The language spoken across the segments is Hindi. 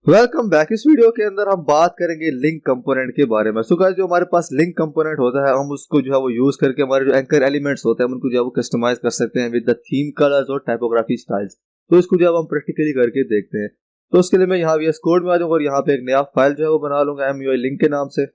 Welcome back. इस वीडियो के अंदर हम बात करेंगे लिंक कंपोनेंट के बारे में। सो गाइस, जो हमारे पास लिंक कंपोनेंट होता है हम उसको जो है वो यूज करके हमारे जो एंकर एलिमेंट्स होते हैं उनको जो है वो कस्टमाइज कर सकते हैं विद द थीम कलर्स और टाइपोग्राफी स्टाइल्स। तो इसको जो है हम प्रैक्टिकली करके देखते हैं। तो उसके लिए मैं यहाँ VS कोड में आ जाऊंगा और यहाँ पे एक नया फाइल जो है वो बना लूंगा MUI लिंक के नाम से।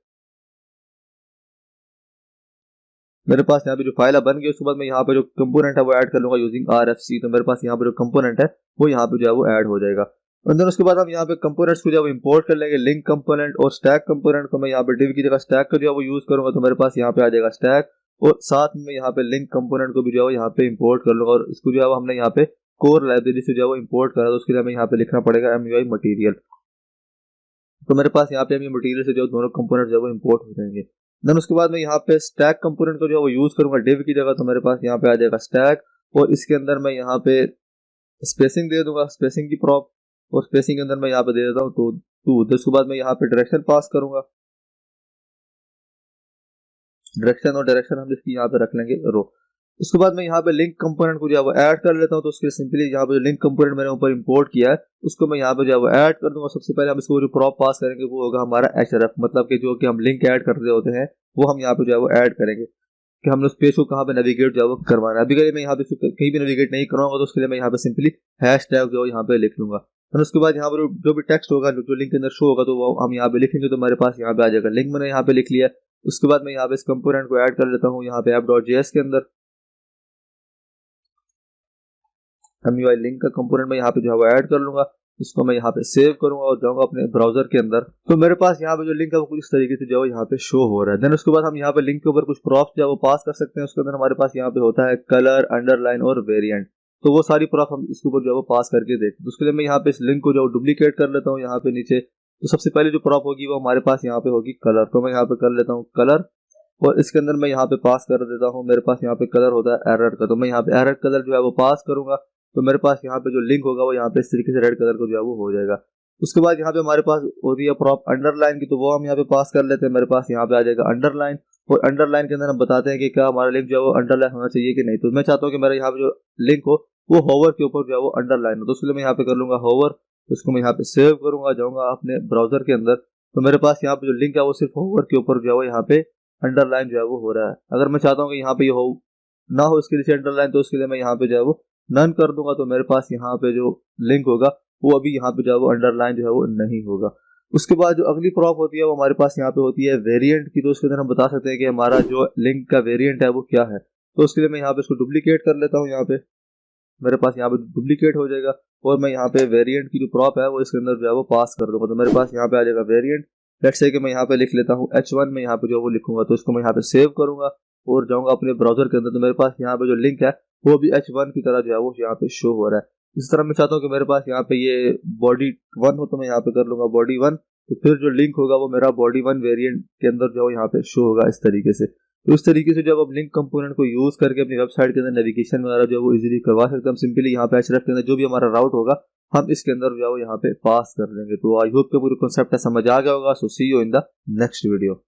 मेरे पास यहाँ पे जो फाइल बन गई, उसके बाद मैं यहाँ पे जो कंपोनेंट है वो ऐड कर लूंगा यूजिंग RFC। तो मेरे पास यहाँ पे जो कंपोनेंट है वो यहाँ पे जो है वो ऐड हो जाएगा। और देन उसके बाद हम यहाँ पे कंपोनेंट्स को जो है इंपोर्ट कर लेंगे। लिंक कंपोनेंट और स्टैक कंपोनेंट को मैं यहाँ पे डिव की जगह स्टैक का जो है वो यूज करूंगा। तो मेरे पास यहाँ पे आ जाएगा स्टैक और साथ में यहाँ पे लिंक कंपोनेंट को भी जो है यहाँ पे इंपोर्ट कर लूंगा। और इसको जो है हमने यहाँ पे कोर लाइब्रेरी से जो है वो इंपोर्ट करा, तो उसके लिए हमें यहाँ पे लिखना पड़ेगा MUI मटीरियल। तो मेरे पास यहाँ पे MUI मटीरियल से जो दोनों कंपोनेंट जो है वो इंपोर्ट हो जाएंगे। देन उसके बाद मैं यहाँ पे स्टैक कंपोनेंट को जो है वो यूज करूंगा डिव की जगह। तो मेरे पास यहाँ पे आ जाएगा स्टैक और इसके अंदर मैं यहाँ पे स्पेसिंग दे दूंगा, स्पेसिंग की प्रॉप, और स्पेसिंग के अंदर मैं यहाँ पे दे देता हूँ तो 2। उसके बाद मैं यहाँ पे डायरेक्शन पास करूंगा, डायरेक्शन, और डायरेक्शन हम इसकी यहाँ पे रख लेंगे रो। उसके बाद मैं यहाँ पे लिंक कंपोनेंट को जो है वो ऐड कर लेता हूँ। तो उसके सिंपली यहाँ पे जो लिंक कंपोनेंट मैंने ऊपर इंपोर्ट किया है उसको मैं यहाँ पे जो है वो ऐड कर दूंगा। सबसे पहले हम इसको जो प्रॉप पास करेंगे वो होगा हमारा href, मतलब कि जो कि हम लिंक ऐड कर रहे होते हैं वो हम यहाँ पे जो है वो ऐड करेंगे कि हमने उस पेज को कहाँ पे नेविगेट जो है वो करवाना है। अभी कहीं मैं यहाँ पे कहीं भी नेविगेट नहीं करवाऊंगा, तो उसके लिए मैं यहाँ पे सिंपली हैशटैग जो यहाँ पे लिख लूंगा। और उसके बाद यहाँ पर जो भी टेक्स्ट होगा जो लिंक के अंदर शो होगा तो वो हम यहाँ पे लिखेंगे। तो हमारे पास यहाँ पे आ जाएगा लिंक, मैंने यहाँ पे लिख लिया। उसके बाद मैं यहाँ पे इस कंपोनेंट को ऐड कर लेता हूँ यहाँ पे app.js के अंदर। MUI लिंक का कंपोनेंट मैं यहाँ पे जो है वो ऐड कर लूंगा। इसको मैं यहाँ पे सेव करूंगा और जाऊंगा अपने ब्राउजर के अंदर। तो मेरे पास यहाँ पे जो लिंक है वो कुछ इस तरीके से जो है यहाँ पे शो हो रहा है। देन उसके बाद हम यहाँ पे लिंक के ऊपर कुछ प्रॉप्स जो है वो पास कर सकते हैं। उसके अंदर हमारे पास यहाँ पे होता है कलर, अंडरलाइन और वेरिएंट। तो वो सारी प्रॉप हम इसके ऊपर जो है वो पास करके देखते हैं। तो उसके लिए मैं यहाँ पे इस लिंक को जो डुप्लीकेट कर लेता हूँ यहाँ पे नीचे। तो सबसे पहले जो प्रॉप होगी वो हमारे पास यहाँ पे होगी कलर। तो मैं यहाँ पे कर लेता हूँ कलर और इसके अंदर मैं यहाँ पे पास कर देता हूँ, मेरे पास यहाँ पे कलर होता है एरर का। तो मैं यहाँ पे एरर कलर जो है वो पास करूंगा। तो मेरे पास यहाँ पे जो लिंक होगा वो यहाँ पे इस तरीके से रेड कलर को जो है वो हो जाएगा। उसके बाद यहाँ पे हमारे पास होती है प्रॉप अंडरलाइन की, तो वो हम यहाँ पे पास कर लेते हैं। मेरे पास यहाँ पे आ जाएगा अंडरलाइन और अंडरलाइन के अंदर हम बताते हैं कि क्या हमारा लिंक जो है वो अंडरलाइन होना चाहिए कि नहीं। तो मैं चाहता हूँ कि मेरा यहाँ पे जो लिंक हो वो होवर के ऊपर जो है वो अंडरलाइन हो। तो उसके लिए मैं यहाँ पे कर लूंगा होवर। उसको मैं यहाँ पे सेव करूंगा, जाऊंगा अपने ब्राउजर के अंदर। तो मेरे पास यहाँ पे जो लिंक है वो सिर्फ होवर के ऊपर जो है वो यहाँ पे अंडरलाइन जो है वो हो रहा है। अगर मैं चाहता हूँ कि यहाँ पे ये हो ना हो इसके लिए अंडरलाइन, तो उसके लिए मैं यहाँ पे जो है वो नन कर दूंगा। तो मेरे पास यहाँ पे जो लिंक होगा वो अभी यहाँ पे जो है वो अंडरलाइन जो है वो नहीं होगा। उसके बाद जो अगली प्रॉप होती है वो हमारे पास यहाँ पे होती है वेरिएंट की। तो उसके अंदर हम बता सकते हैं कि हमारा जो लिंक का वेरिएंट है वो क्या है। तो उसके लिए मैं यहाँ पे इसको डुप्लीकेट कर लेता हूँ। यहाँ पे मेरे पास यहाँ पे डुप्लीकेट हो जाएगा और मैं यहाँ पे वेरिएंट की जो प्रॉप है वो इसके अंदर जो है वो पास कर दूंगा। तो मेरे पास यहाँ पे आ जाएगा वेरिएंट। लेट्स से कि मैं यहाँ पे लिख लेता हूँ H1 में यहाँ पे जो वो लिखूंगा। तो इसको मैं यहाँ पे सेव करूंगा और जाऊंगा अपने ब्राउजर के अंदर। तो मेरे पास यहाँ पे जो लिंक है वो भी H1 की तरह जो है वो यहाँ पे शो हो रहा है। इस तरह मैं चाहता हूँ कि मेरे पास यहाँ पे ये बॉडी 1 हो, तो मैं यहाँ पे कर लूंगा बॉडी 1। तो फिर जो लिंक होगा वो मेरा बॉडी 1 वेरिएंट के अंदर जो यहाँ पे शो होगा इस तरीके से। तो इस तरीके से जब आप लिंक कंपोनेंट को यूज करके अपनी वेबसाइट के अंदर नेविगेशन वगैरह जो है वो इजीली करवा सकते हैं। हम सिंपली यहाँ पे href के अंदर जो भी हमारा राउट होगा हम इसके अंदर जो है वो यहाँ पे पास कर देंगे। तो आई होप कि पूरी कॉन्सेप्ट समझ आ गया होगा। So see you in the next video.